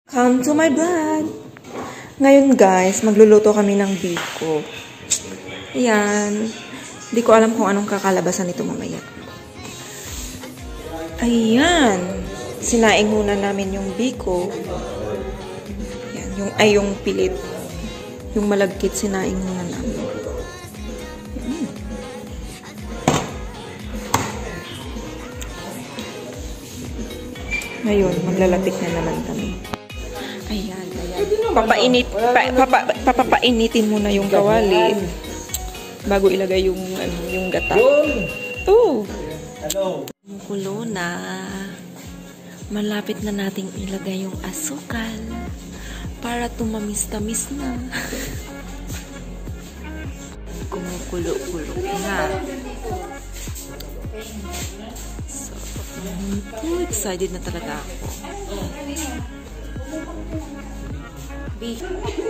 Come to my vlog! Ngayon guys, magluluto kami ng biko. Ayan. Hindi ko alam kung anong kakalabasan nito mamaya. Ayan. Sinaing muna namin yung biko. Ayan. Yung pilit. Yung malagkit, sinaing muna namin. Ngayon, maglalatik na naman kami. Ayan, ayan. Papainitin muna yung kawali bago ilagay yung gata. Oh. Kumukulo na. Malapit na nating ilagay yung asukal para tumamis-tamis na. Kumukulo-kulo na. So, excited na talaga ako.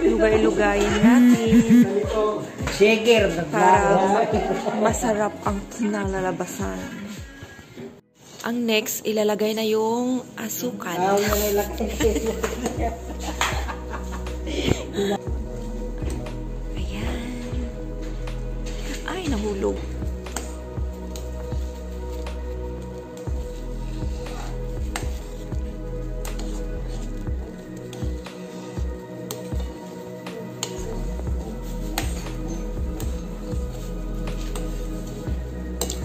Lugay-lugayin natin para masarap ang kinalalabasan. Ang next, ilalagay na yung asukal. Ayan. Ay, nahulog.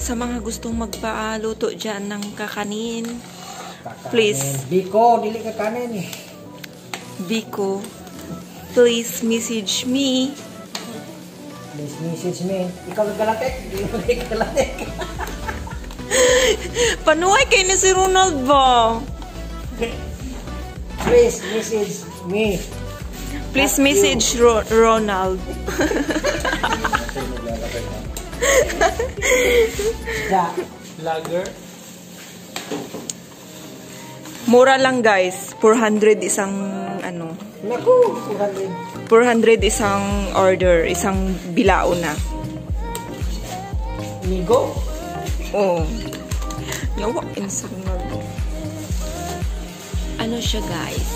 Sa mga gustong magpaluto dyan ng kakanin, please. Biko, dili kakanin eh. Biko, please message me. Please message me. Ikaw nagkalatek? Hindi mo nagkalatek. Panuhay kayo na si Ronald ba? Please message me. Please message Ronald. Vlogger. Mura lang guys. 400 isang ano. Naku, 400 isang order. Isang bilao na. Migo? Oo. Yawa, Ronald. Ano siya guys?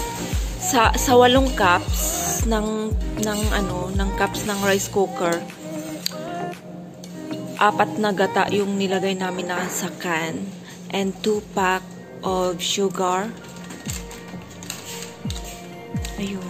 Sa 8 cups ng cups ng rice cooker. 4 na gata yung nilagay namin na sa can and 2 pack of sugar. Ayun.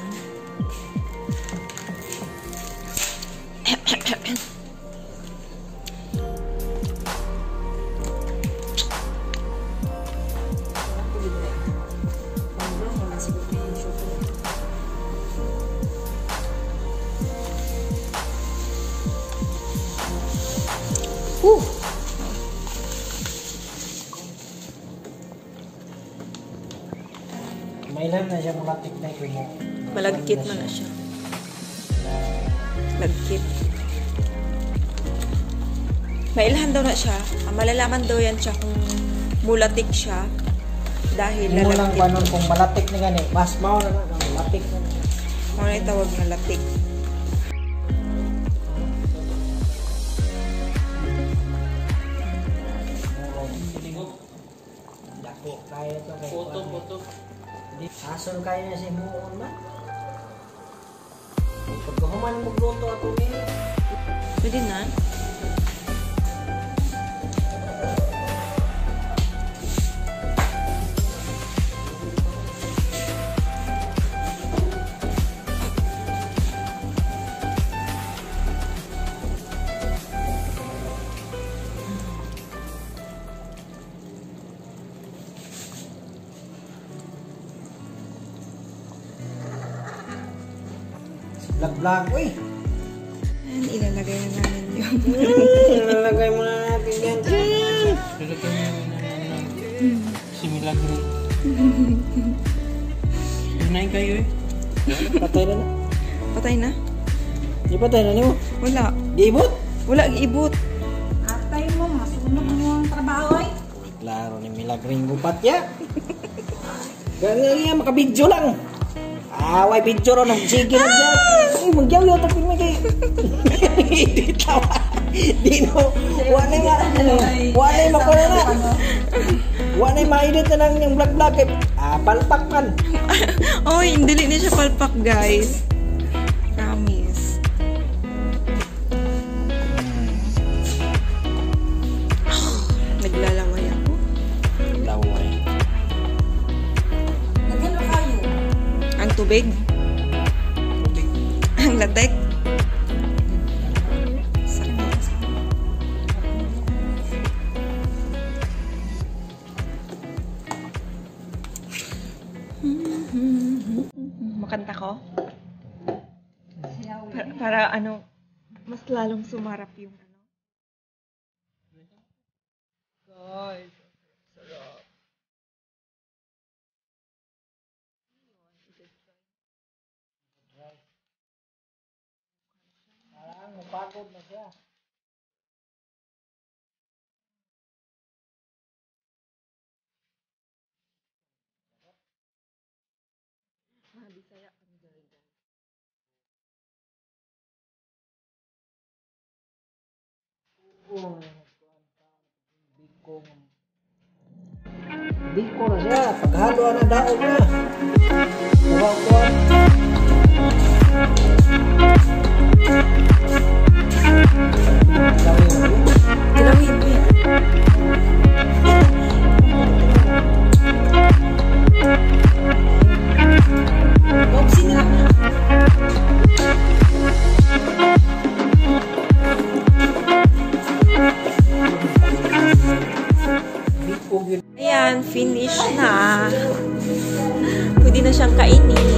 Mailan na siya malatik na ito mo. Malagkit mo na siya. Lagkit. Mailahan daw na siya. Malalaman daw yan siya kung mulatik siya. Dahil hindi mo lang lalagkit. panon kung malatik na gani. Mas mao na malatik na. Ano yung tawag na latik? Dako. Kaya ito. Foto. Ason kaya na si Muon ba? Pagkahuman magluto ako niya. Pwede na. Vlog, uy! And ilalagay na namin yung... Ilalagay mo na natin yan. Ilalagay mo na si Milagro. Unahin kayo eh. Patay na na. Patay na? Di patay na niyo? Wala. Di ibot? Wala, ibot. Atay mo, masunog mo yung trabaho eh. Klaro ni Milagro yung gupat ya. Ganyan, makabidyo lang. Away picture ron, sige na dyan. Ay, magyaw-yaw tapos may kayo. Hindi tawa. Di no, wala nga. Wala yung makuna na. Wala na ma-edit na lang yung vlog-vlog. Palpak man. Oy, dili na siya palpak, guys. Promise. Naglalaway ako. Laway. Nagano kayo? Ang tubig. Ang latek. Makanta ko? Para ano, mas lalong sumarap yung ano. Guys, sarap. Parang napagod na siya. Bisaya kami guys. Biko na siya. Paghalo na daog na. Kuha-kuha. Dilawin mo yan. Boxing lang na. Biko yun. Ayan, finish na. Pwede na siyang kainin.